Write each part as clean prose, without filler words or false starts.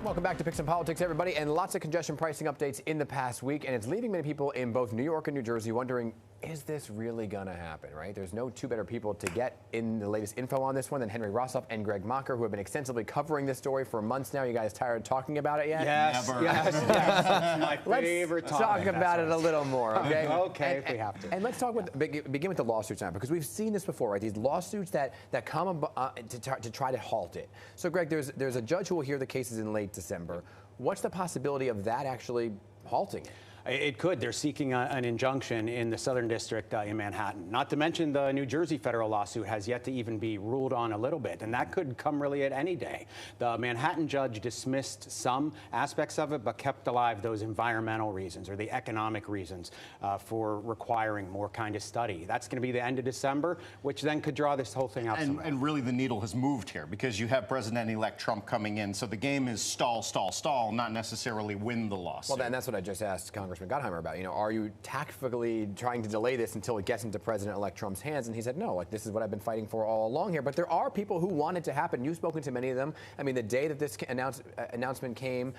Welcome back to Picks and Politics, everybody. And lots of congestion pricing updates in the past week, and it's leaving many people in both New York and New Jersey wondering, is this really going to happen, right? There's no two better people to get in the latest info on this one than Henry Rosoff and Greg Macher, who have been extensively covering this story for months now. You guys tired of talking about it yet? Yes, Never. Yes. My favorite topic. Let's talk about it a little more, okay? Okay, if we have to. And let's talk with begin with the lawsuits now, because we've seen this before, right? These lawsuits that come to try to halt it. So, Greg, there's a judge who will hear the cases in late December. What's the possibility of that actually halting it? It could. They're seeking an injunction in the Southern District in Manhattan. Not to mention the New Jersey federal lawsuit has yet to even be ruled on a little bit, and that could come really at any day. The Manhattan judge dismissed some aspects of it, but kept alive those environmental reasons or the economic reasons for requiring more kind of study. That's going to be the end of December, which then could draw this whole thing out. And really the needle has moved here because you have President-elect Trump coming in, so the game is stall, stall, stall, not necessarily win the lawsuit. Well, and that's what I just asked Congressman Gottheimer about. You know, are you tactfully trying to delay this until it gets into President-elect Trump's hands? And he said, no, like, this is what I've been fighting for all along here. But there are people who want it to happen. You've spoken to many of them. I mean, the day that this announcement came,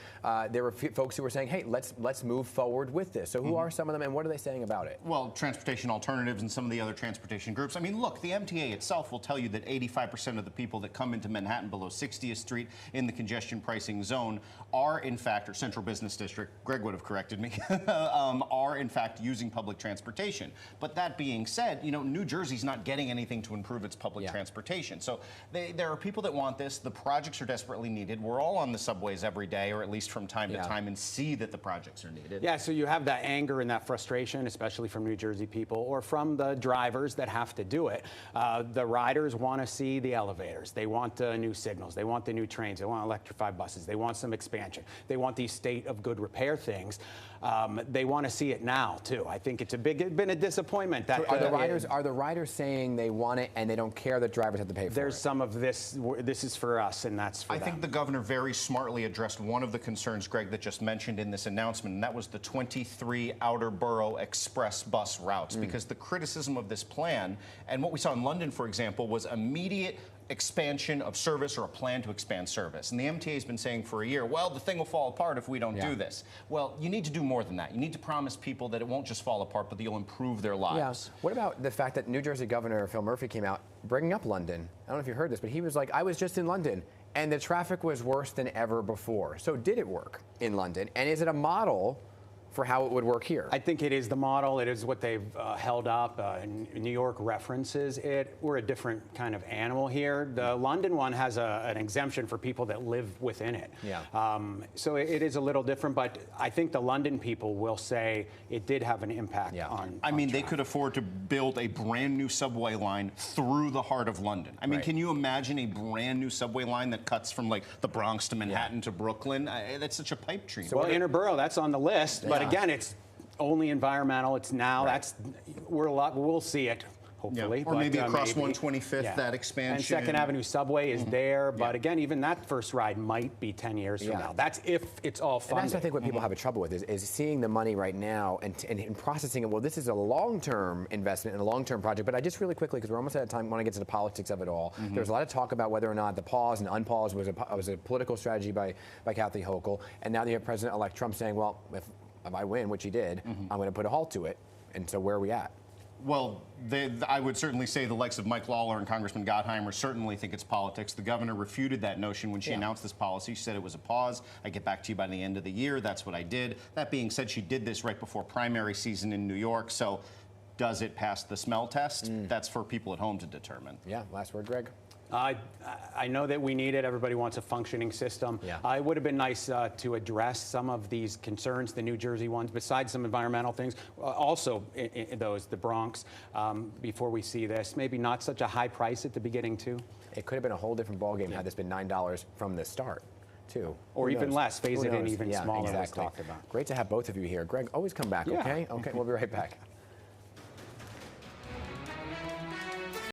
there were folks who were saying, hey, let's move forward with this. So who are some of them, and what are they saying about it? Well, transportation alternatives and some of the other transportation groups. I mean, look, the MTA itself will tell you that 85% of the people that come into Manhattan below 60th Street in the congestion pricing zone are, in fact, or Central Business District, Greg would have corrected me, are in fact using public transportation. But that being said, you know, New Jersey's not getting anything to improve its public transportation. So there are people that want this. The projects are desperately needed. We're all on the subways every day, or at least from time to time, and see that the projects are needed. Yeah, so you have that anger and that frustration, especially from New Jersey people or from the drivers that have to do it. The riders want to see the elevators. They want new signals. They want the new trains. They want electrified buses. They want some expansion. They want these state of good repair things. They want to see it now too. I think it's been a disappointment. That so are the riders saying they want it and they don't care that drivers have to pay for it? There's some of this. This is for us, and that's for them. I think the governor very smartly addressed one of the concerns, Greg, that just mentioned in this announcement, and that was the 23 outer borough express bus routes. Because the criticism of this plan, and what we saw in London, for example, was immediate expansion of service or a plan to expand service. And the MTA has been saying for a year, well, the thing will fall apart if we don't do this. Well, you need to do more than that. You need to promise people that it won't just fall apart, but that you'll improve their lives. What about the fact that New Jersey Governor Phil Murphy came out bringing up London? I don't know if you heard this, but he was like, I was just in London, and the traffic was worse than ever before. So did it work in London? And is it a model for how it would work here? I think it is the model. It is what they've held up. New York references it. We're a different kind of animal here. The London one has an exemption for people that live within it. Yeah. So it is a little different, but I think the London people will say it did have an impact on I mean, traffic. they could afford to build a brand new subway line through the heart of London. I mean, can you imagine a brand new subway line that cuts from like the Bronx to Manhattan to Brooklyn? That's such a pipe dream. So well, interborough, that's on the list, but again, it's only environmental. It's now. We'll see it. Hopefully. Or maybe across 125th, that expansion. And Second Avenue subway is there, but again, even that first ride might be 10 years from now. That's if it's all funded. And that's, I think, what people have a trouble with is seeing the money right now and processing it. Well, this is a long-term investment and a long-term project, but I just really quickly, because we're almost out of time, I want to get to the politics of it all. There's a lot of talk about whether or not the pause and unpause was a political strategy by Kathy Hochul, and now you have President-elect Trump saying, well, if I win, which he did, I'm going to put a halt to it. And so where are we at? Well, I would certainly say the likes of Mike Lawler and Congressman Gottheimer certainly think it's politics. The governor refuted that notion when she announced this policy. She said it was a pause. I get back to you by the end of the year. That's what I did. That being said, she did this right before primary season in New York. So does it pass the smell test? That's for people at home to determine. Yeah, last word, Greg. I know that we need it. Everybody wants a functioning system. It would have been nice to address some of these concerns, the New Jersey ones, besides some environmental things. Also, the Bronx, before we see this. Maybe not such a high price at the beginning, too. It could have been a whole different ballgame had this been $9 from the start, too. Or even less. Phase it in even smaller. Exactly. Talked about. Great to have both of you here. Greg, always come back, okay? Okay, we'll be right back.